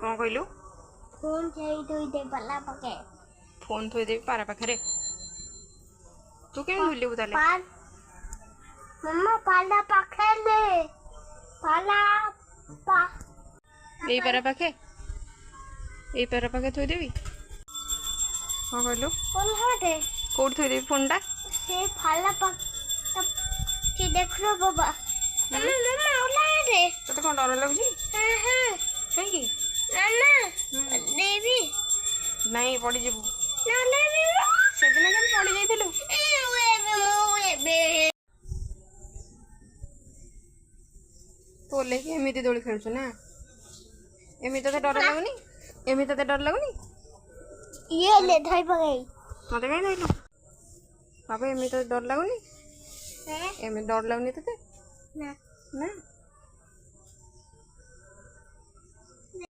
कौन कहलु फोन थोई दे पाला पाके फोन थोई देवी पारा पाखरे तू केम भूलिबु ताले पाल मम्मा पाला पाखे ले पाला पा ए पारा पाखे थोई देवी कौन कहलु कौन हटे कोड थोई देवी फोन टा से पाला पाक के देख लो बाबा मम्मा मम्मा ओला रे तते कौन डर लगुची हां हां कहीं की नाना देवी नहीं पड़ी जीवु ना देवी से दिन केम पड़ी जाइथिलु तो लेके एमिति दोली खेलछु ना एमिति तो डर लगुनी एमिति तो डर लगुनी ये ले धई पगई मते कहीं धइलु बाबा एमिति तो डर लगुनी हैं एमिति डर लगुनी तते ना ना